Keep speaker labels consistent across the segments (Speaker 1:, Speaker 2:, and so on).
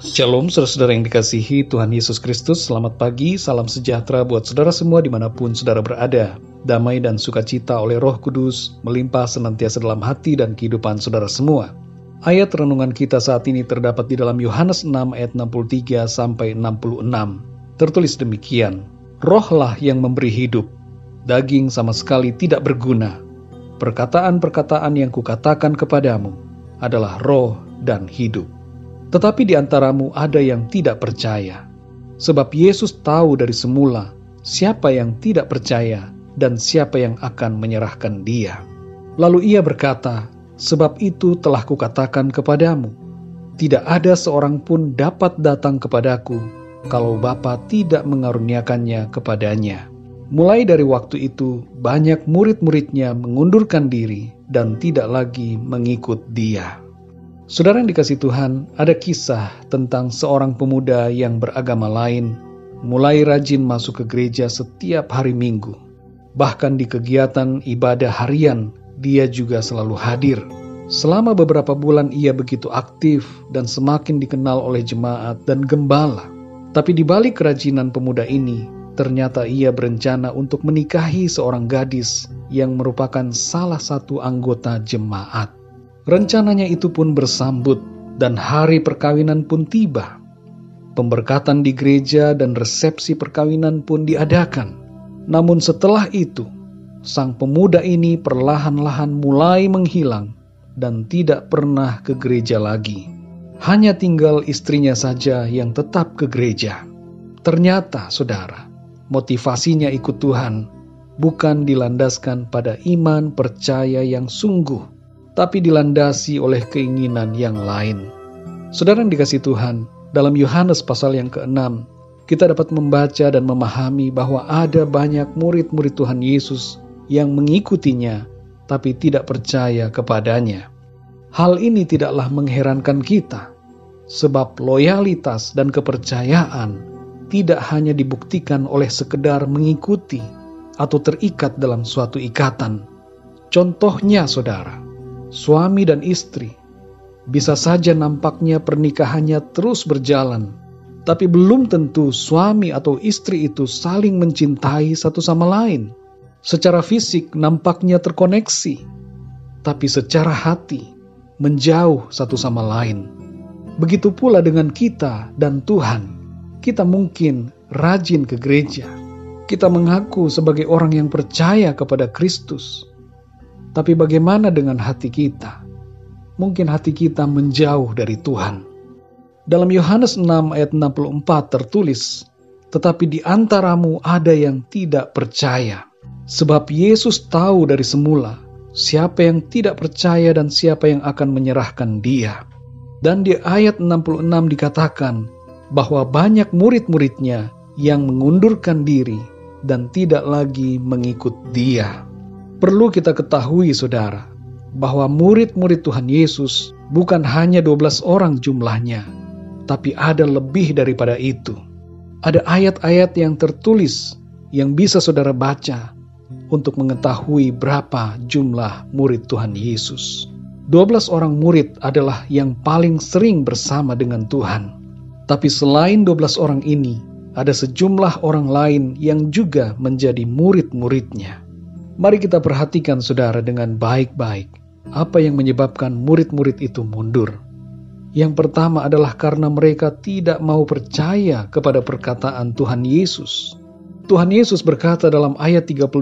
Speaker 1: Shalom saudara-saudara yang dikasihi Tuhan Yesus Kristus. Selamat pagi, salam sejahtera buat saudara semua dimanapun saudara berada. Damai dan sukacita oleh Roh Kudus melimpah senantiasa dalam hati dan kehidupan saudara semua. Ayat renungan kita saat ini terdapat di dalam Yohanes 6 ayat 63 sampai 66. Tertulis demikian, Rohlah yang memberi hidup, daging sama sekali tidak berguna. Perkataan-perkataan yang kukatakan kepadamu adalah roh dan hidup. Tetapi di antaramu ada yang tidak percaya. Sebab Yesus tahu dari semula siapa yang tidak percaya dan siapa yang akan menyerahkan dia. Lalu ia berkata, sebab itu telah kukatakan kepadamu, tidak ada seorang pun dapat datang kepadaku kalau Bapa tidak mengaruniakannya kepadanya. Mulai dari waktu itu, banyak murid-muridnya mengundurkan diri dan tidak lagi mengikut dia. Saudara yang dikasihi Tuhan, ada kisah tentang seorang pemuda yang beragama lain, mulai rajin masuk ke gereja setiap hari Minggu. Bahkan di kegiatan ibadah harian, dia juga selalu hadir. Selama beberapa bulan ia begitu aktif dan semakin dikenal oleh jemaat dan gembala. Tapi di balik kerajinan pemuda ini, ternyata ia berencana untuk menikahi seorang gadis yang merupakan salah satu anggota jemaat. Rencananya itu pun bersambut dan hari perkawinan pun tiba. Pemberkatan di gereja dan resepsi perkawinan pun diadakan. Namun setelah itu, sang pemuda ini perlahan-lahan mulai menghilang dan tidak pernah ke gereja lagi. Hanya tinggal istrinya saja yang tetap ke gereja. Ternyata, saudara, motivasinya ikut Tuhan bukan dilandaskan pada iman percaya yang sungguh, tapi dilandasi oleh keinginan yang lain. Saudara yang dikasihi Tuhan, dalam Yohanes pasal yang ke-6, kita dapat membaca dan memahami bahwa ada banyak murid-murid Tuhan Yesus yang mengikutinya, tapi tidak percaya kepadanya. Hal ini tidaklah mengherankan kita, sebab loyalitas dan kepercayaan tidak hanya dibuktikan oleh sekedar mengikuti atau terikat dalam suatu ikatan. Contohnya, saudara, suami dan istri, bisa saja nampaknya pernikahannya terus berjalan, tapi belum tentu suami atau istri itu saling mencintai satu sama lain. Secara fisik nampaknya terkoneksi, tapi secara hati menjauh satu sama lain. Begitu pula dengan kita dan Tuhan. Kita mungkin rajin ke gereja, kita mengaku sebagai orang yang percaya kepada Kristus. Tapi bagaimana dengan hati kita? Mungkin hati kita menjauh dari Tuhan. Dalam Yohanes 6 ayat 64 tertulis, tetapi di antaramu ada yang tidak percaya. Sebab Yesus tahu dari semula siapa yang tidak percaya dan siapa yang akan menyerahkan dia. Dan di ayat 66 dikatakan bahwa banyak murid-muridnya yang mengundurkan diri dan tidak lagi mengikut dia. Perlu kita ketahui, saudara, bahwa murid-murid Tuhan Yesus bukan hanya 12 orang jumlahnya, tapi ada lebih daripada itu. Ada ayat-ayat yang tertulis yang bisa saudara baca untuk mengetahui berapa jumlah murid Tuhan Yesus. 12 orang murid adalah yang paling sering bersama dengan Tuhan. Tapi selain 12 orang ini, ada sejumlah orang lain yang juga menjadi murid-muridnya. Mari kita perhatikan, saudara, dengan baik-baik apa yang menyebabkan murid-murid itu mundur. Yang pertama adalah karena mereka tidak mau percaya kepada perkataan Tuhan Yesus. Tuhan Yesus berkata dalam ayat 38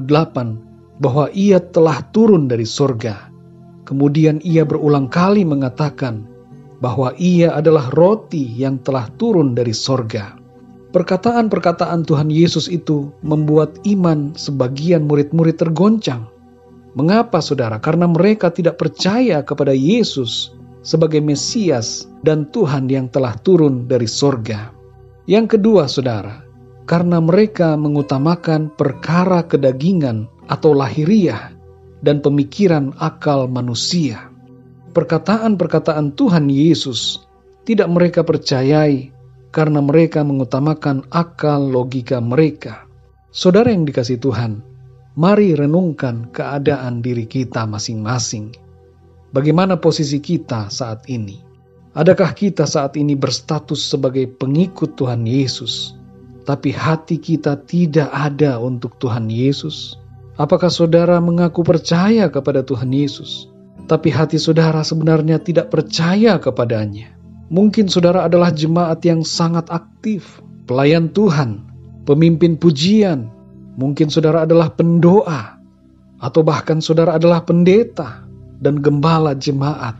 Speaker 1: bahwa ia telah turun dari sorga. Kemudian ia berulang kali mengatakan bahwa ia adalah roti yang telah turun dari sorga. Perkataan-perkataan Tuhan Yesus itu membuat iman sebagian murid-murid tergoncang. Mengapa, saudara? Karena mereka tidak percaya kepada Yesus sebagai Mesias dan Tuhan yang telah turun dari sorga. Yang kedua, saudara, karena mereka mengutamakan perkara kedagingan atau lahiriah dan pemikiran akal manusia. Perkataan-perkataan Tuhan Yesus tidak mereka percayai karena mereka mengutamakan akal logika mereka. Saudara yang dikasihi Tuhan, mari renungkan keadaan diri kita masing-masing. Bagaimana posisi kita saat ini? Adakah kita saat ini berstatus sebagai pengikut Tuhan Yesus, tapi hati kita tidak ada untuk Tuhan Yesus? Apakah saudara mengaku percaya kepada Tuhan Yesus, tapi hati saudara sebenarnya tidak percaya kepadanya? Mungkin saudara adalah jemaat yang sangat aktif, pelayan Tuhan, pemimpin pujian. Mungkin saudara adalah pendoa, atau bahkan saudara adalah pendeta dan gembala jemaat.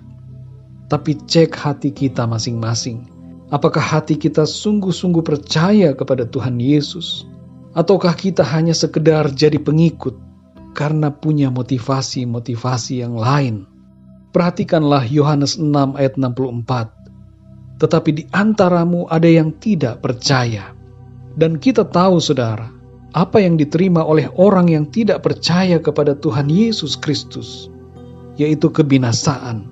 Speaker 1: Tapi cek hati kita masing-masing. Apakah hati kita sungguh-sungguh percaya kepada Tuhan Yesus? Ataukah kita hanya sekedar jadi pengikut karena punya motivasi-motivasi yang lain? Perhatikanlah Yohanes 6 ayat 64. Tetapi di antaramu ada yang tidak percaya. Dan kita tahu saudara, apa yang diterima oleh orang yang tidak percaya kepada Tuhan Yesus Kristus, yaitu kebinasaan.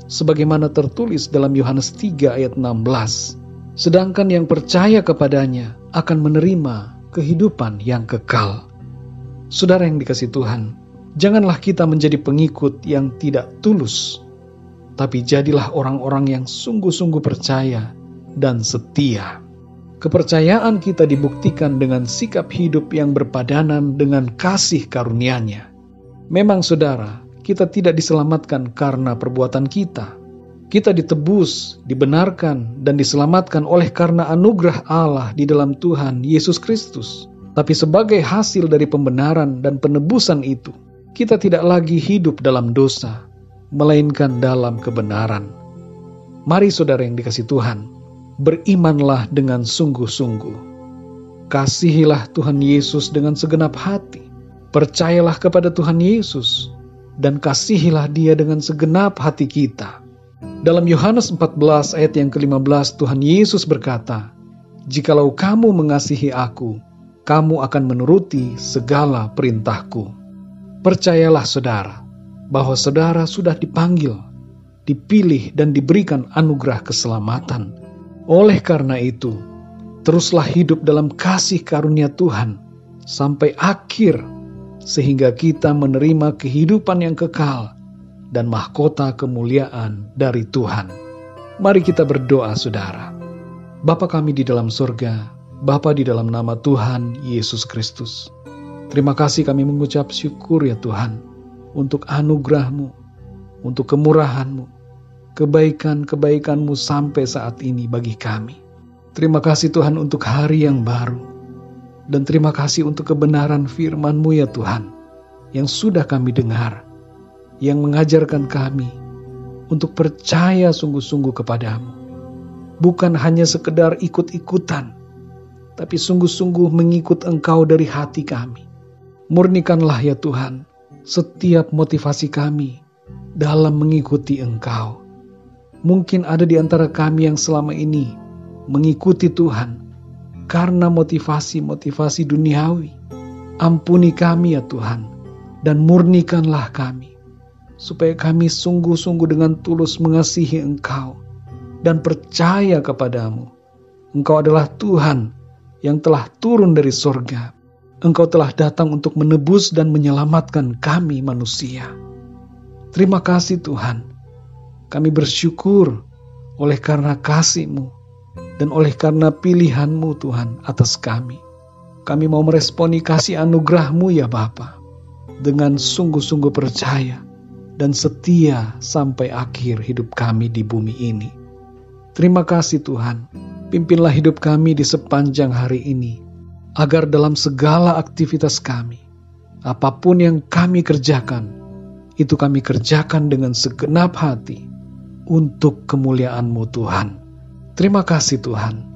Speaker 1: Sebagaimana tertulis dalam Yohanes 3 ayat 16. Sedangkan yang percaya kepadanya akan menerima kehidupan yang kekal. Saudara yang dikasihi Tuhan, janganlah kita menjadi pengikut yang tidak tulus, tapi jadilah orang-orang yang sungguh-sungguh percaya dan setia. Kepercayaan kita dibuktikan dengan sikap hidup yang berpadanan dengan kasih karunia-Nya. Memang saudara, kita tidak diselamatkan karena perbuatan kita. Kita ditebus, dibenarkan, dan diselamatkan oleh karena anugerah Allah di dalam Tuhan Yesus Kristus. Tapi sebagai hasil dari pembenaran dan penebusan itu, kita tidak lagi hidup dalam dosa, melainkan dalam kebenaran. Mari saudara yang dikasihi Tuhan, berimanlah dengan sungguh-sungguh. Kasihilah Tuhan Yesus dengan segenap hati. Percayalah kepada Tuhan Yesus, dan kasihilah Dia dengan segenap hati kita. Dalam Yohanes 14 ayat yang ke-15 Tuhan Yesus berkata, "Jikalau kamu mengasihi aku, kamu akan menuruti segala perintahku." Percayalah saudara, bahwa saudara sudah dipanggil, dipilih dan diberikan anugerah keselamatan. Oleh karena itu, teruslah hidup dalam kasih karunia Tuhan sampai akhir, sehingga kita menerima kehidupan yang kekal dan mahkota kemuliaan dari Tuhan. Mari kita berdoa saudara. Bapa kami di dalam surga, Bapa di dalam nama Tuhan Yesus Kristus, terima kasih kami mengucap syukur ya Tuhan, untuk anugerah-Mu, untuk kemurahan-Mu, kebaikan-kebaikan-Mu sampai saat ini bagi kami. Terima kasih Tuhan untuk hari yang baru. Dan terima kasih untuk kebenaran firman-Mu ya Tuhan, yang sudah kami dengar, yang mengajarkan kami untuk percaya sungguh-sungguh kepadamu. Bukan hanya sekedar ikut-ikutan, tapi sungguh-sungguh mengikut Engkau dari hati kami. Murnikanlah ya Tuhan setiap motivasi kami dalam mengikuti Engkau. Mungkin ada di antara kami yang selama ini mengikuti Tuhan karena motivasi-motivasi duniawi. Ampuni kami ya Tuhan, dan murnikanlah kami, supaya kami sungguh-sungguh dengan tulus mengasihi Engkau, dan percaya kepadamu. Engkau adalah Tuhan yang telah turun dari sorga. Engkau telah datang untuk menebus dan menyelamatkan kami manusia. Terima kasih Tuhan, kami bersyukur oleh karena kasih-Mu, dan oleh karena pilihan-Mu Tuhan atas kami. Kami mau meresponi kasih anugerah-Mu ya Bapa, dengan sungguh-sungguh percaya dan setia sampai akhir hidup kami di bumi ini. Terima kasih Tuhan, pimpinlah hidup kami di sepanjang hari ini, agar dalam segala aktivitas kami, apapun yang kami kerjakan, itu kami kerjakan dengan segenap hati untuk kemuliaan-Mu Tuhan. Terima kasih Tuhan.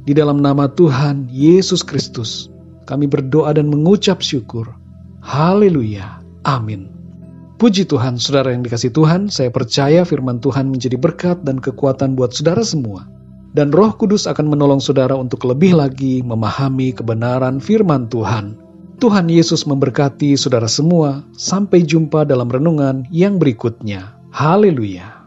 Speaker 1: Di dalam nama Tuhan Yesus Kristus, kami berdoa dan mengucap syukur. Haleluya. Amin. Puji Tuhan, saudara yang dikasihi Tuhan, saya percaya firman Tuhan menjadi berkat dan kekuatan buat saudara semua. Dan Roh Kudus akan menolong saudara untuk lebih lagi memahami kebenaran firman Tuhan. Tuhan Yesus memberkati saudara semua. Sampai jumpa dalam renungan yang berikutnya. Haleluya.